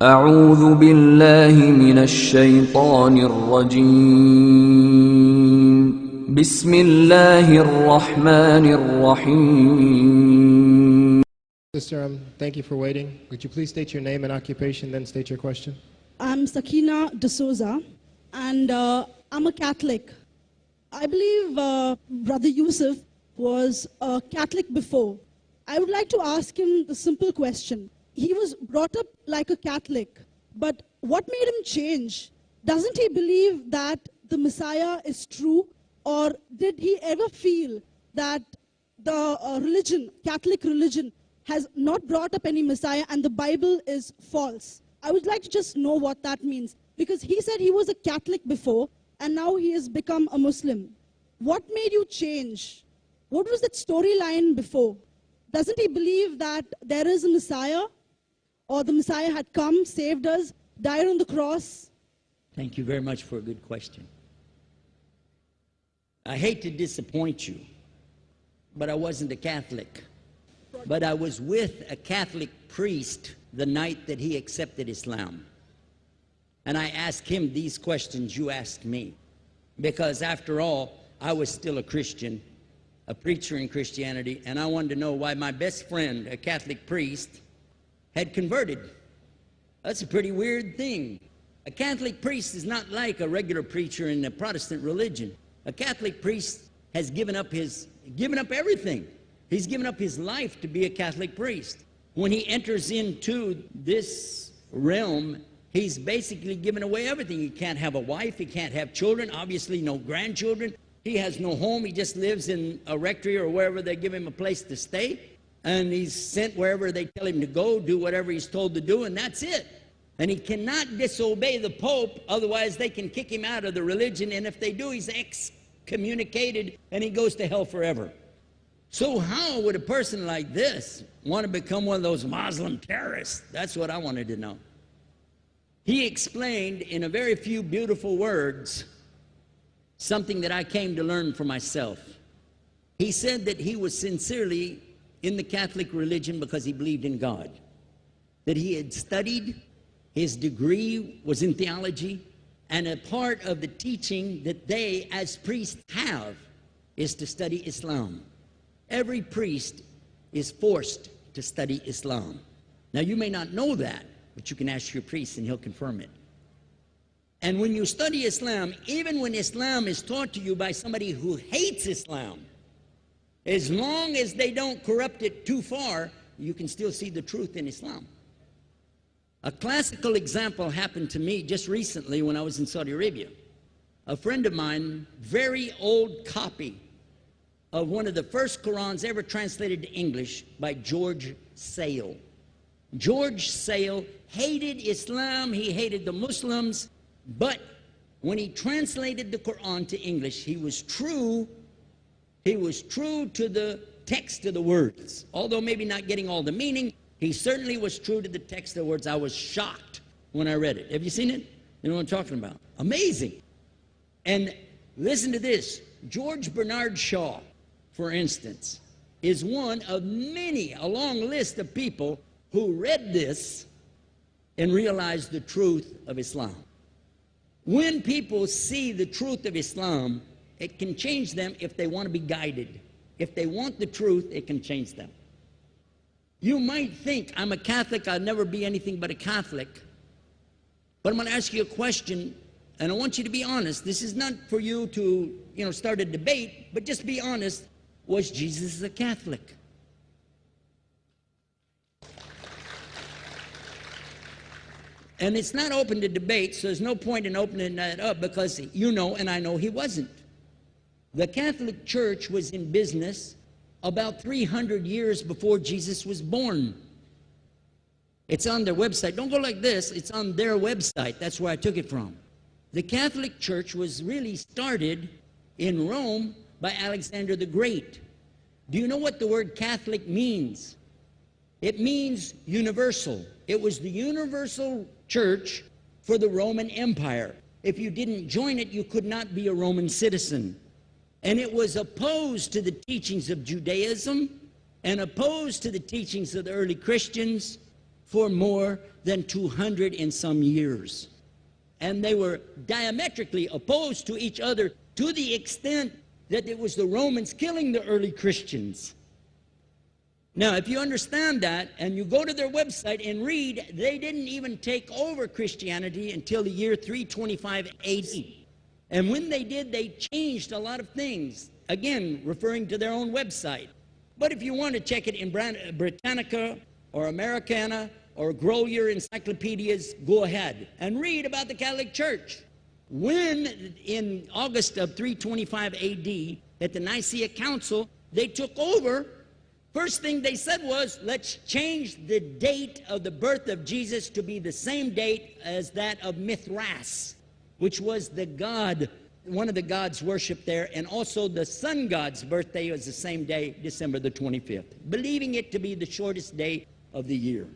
أعوذ بالله من الشيطان الرجيم بسم الله الرحمن الرحيم. Sister, thank you for waiting. Would you please state your name and occupation, then state your question? I'm Sakina D'Souza, and I'm a Catholic. I believe Brother Yusuf was a Catholic before. I would like to ask him the simple question. He was brought up like a Catholic, but what made him change? Doesn't he believe that the Messiah is true, or did he ever feel that the Catholic religion, has not brought up any Messiah and the Bible is false? I would like to just know what that means, because he said he was a Catholic before and now he has become a Muslim. What made you change? What was that storyline before? Doesn't he believe that there is a Messiah, or the Messiah had come, saved us, died on the cross? Thank you very much for a good question. I hate to disappoint you, but I wasn't a Catholic. But I was with a Catholic priest the night that he accepted Islam. And I asked him these questions you asked me. Because after all, I was still a Christian, a preacher in Christianity, and I wanted to know why my best friend, a Catholic priest, had converted. That's a pretty weird thing. A Catholic priest is not like a regular preacher in the Protestant religion. A Catholic priest has given up everything. He's given up his life to be a Catholic priest. When he enters into this realm, he's basically given away everything. He can't have a wife, he can't have children, obviously no grandchildren. He has no home, he just lives in a rectory or wherever they give him a place to stay. And he's sent wherever they tell him to go, do whatever he's told to do, and that's it. And he cannot disobey the Pope, otherwise they can kick him out of the religion, and if they do, he's excommunicated and he goes to hell forever. So how would a person like this want to become one of those Muslim terrorists? That's what I wanted to know. He explained in a very few beautiful words something that I came to learn for myself. He said that he was sincerely in the Catholic religion because he believed in God, that he had studied, his degree was in theology, and a part of the teaching that they as priests have is to study Islam. Every priest is forced to study Islam. Now you may not know that, but you can ask your priest and he'll confirm it. And when you study Islam, even when Islam is taught to you by somebody who hates Islam, as long as they don't corrupt it too far, you can still see the truth in Islam. A classical example happened to me just recently when I was in Saudi Arabia. A friend of mine, very old copy of one of the first Qurans ever translated to English by George Sale. George Sale hated Islam, he hated the Muslims, but when he translated the Quran to English, he was true to the text of the words. Although maybe not getting all the meaning, he certainly was true to the text of the words. I was shocked when I read it. Have you seen it? You know what I'm talking about? Amazing. And listen to this. George Bernard Shaw, for instance, is one of many, a long list of people who read this and realized the truth of Islam. When people see the truth of Islam, it can change them if they want to be guided. If they want the truth, it can change them. You might think, I'm a Catholic, I'll never be anything but a Catholic. But I'm going to ask you a question, and I want you to be honest. This is not for you to, start a debate, but just be honest. Was Jesus a Catholic? And it's not open to debate, so there's no point in opening that up, because you know and I know he wasn't. The Catholic Church was in business about 300 years before Jesus was born. It's on their website. Don't go like this. It's on their website. That's where I took it from. The Catholic Church was really started in Rome by Alexander the Great. Do you know what the word Catholic means? It means universal. It was the universal church for the Roman Empire. If you didn't join it, you could not be a Roman citizen. And it was opposed to the teachings of Judaism and opposed to the teachings of the early Christians for more than 200 and some years. And they were diametrically opposed to each other to the extent that it was the Romans killing the early Christians. Now, if you understand that and you go to their website and read, they didn't even take over Christianity until the year 325 AD. And when they did, they changed a lot of things, again, referring to their own website. But if you want to check it in Britannica or Americana or grow your encyclopedias, go ahead and read about the Catholic Church. When, in August of 325 AD, at the Nicaea Council, they took over, first thing they said was, let's change the date of the birth of Jesus to be the same date as that of Mithras, which was the god, one of the gods worshipped there, and also the sun god's birthday was the same day, December the 25th, believing it to be the shortest day of the year.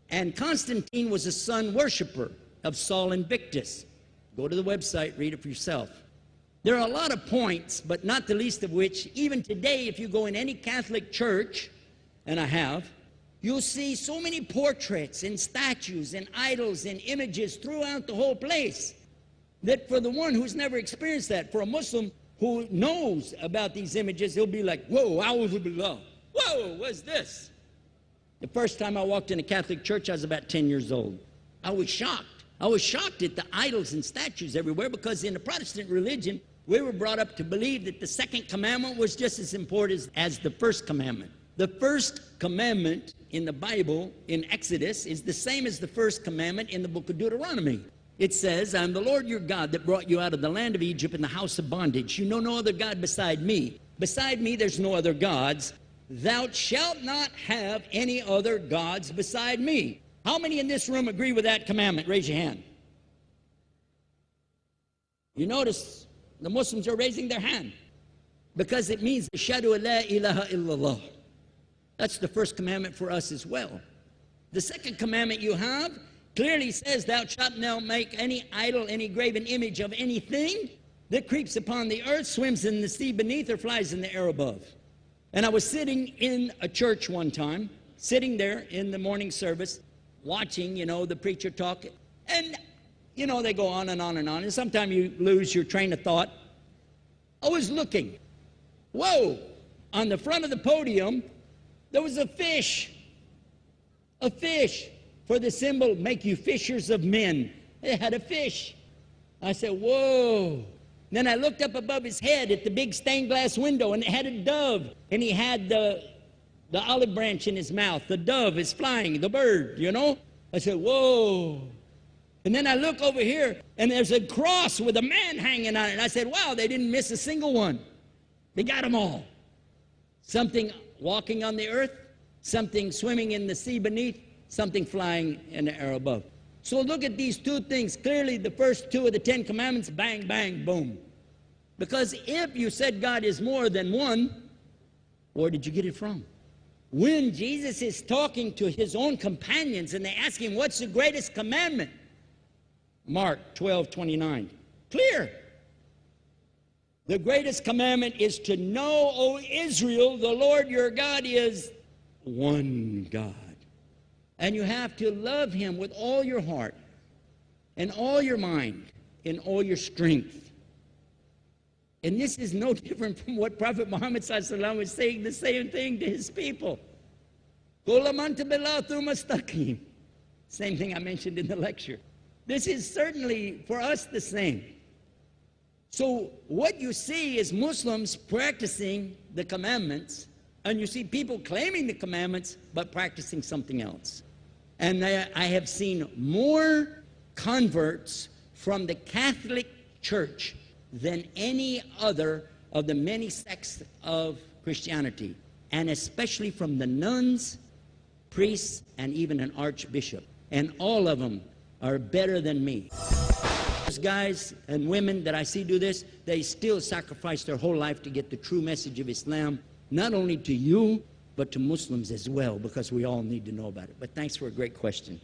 And Constantine was a sun worshiper of Sol Invictus. Go to the website, read it for yourself. There are a lot of points, but not the least of which, even today, if you go in any Catholic church, and I have, you'll see so many portraits and statues and idols and images throughout the whole place that for the one who's never experienced that, for a Muslim who knows about these images, he'll be like, whoa, a'udhu billah. Whoa, what's this? The first time I walked in a Catholic church, I was about 10 years old. I was shocked. I was shocked at the idols and statues everywhere, because in the Protestant religion, we were brought up to believe that the second commandment was just as important as the first commandment. The first commandment in the Bible, in Exodus, is the same as the first commandment in the book of Deuteronomy. It says, I'm the Lord your God that brought you out of the land of Egypt in the house of bondage. You know no other God beside me. Beside me there's no other gods. Thou shalt not have any other gods beside me. How many in this room agree with that commandment? Raise your hand. You notice the Muslims are raising their hand because it means Ashhadu la ilaha illallah. That's the first commandment for us as well. The second commandment you have clearly says, thou shalt not make any idol, any graven image of anything that creeps upon the earth, swims in the sea beneath, or flies in the air above. And I was sitting in a church one time, sitting there in the morning service, watching, the preacher talk, and, they go on and on and on, and sometimes you lose your train of thought. I was looking. Whoa! On the front of the podium, there was a fish. A fish. For the symbol, make you fishers of men. It had a fish. I said, whoa. Then I looked up above his head at the big stained glass window, and it had a dove, and he had the olive branch in his mouth. The dove is flying, the bird, I said, whoa. And then I look over here, and there's a cross with a man hanging on it. I said, wow, they didn't miss a single one. They got them all. Something walking on the earth, something swimming in the sea beneath, something flying in the air above. So look at these two things. Clearly, the first two of the 10 commandments, bang, bang, boom. Because if you said God is more than one, where did you get it from? When Jesus is talking to his own companions and they ask him, what's the greatest commandment? Mark 12:29. Clear. The greatest commandment is to know, O Israel, the Lord your God is one God. And you have to love him with all your heart and all your mind and all your strength. And this is no different from what Prophet Muhammad ﷺ was saying, the same thing to his people. Same thing I mentioned in the lecture. This is certainly for us the same. So what you see is Muslims practicing the commandments, and you see people claiming the commandments but practicing something else. And I have seen more converts from the Catholic Church than any other of the many sects of Christianity, and especially from the nuns, priests, and even an archbishop. And all of them are better than me. Those guys and women that I see do this, they still sacrifice their whole life to get the true message of Islam, not only to you, but to Muslims as well, because we all need to know about it. But thanks for a great question.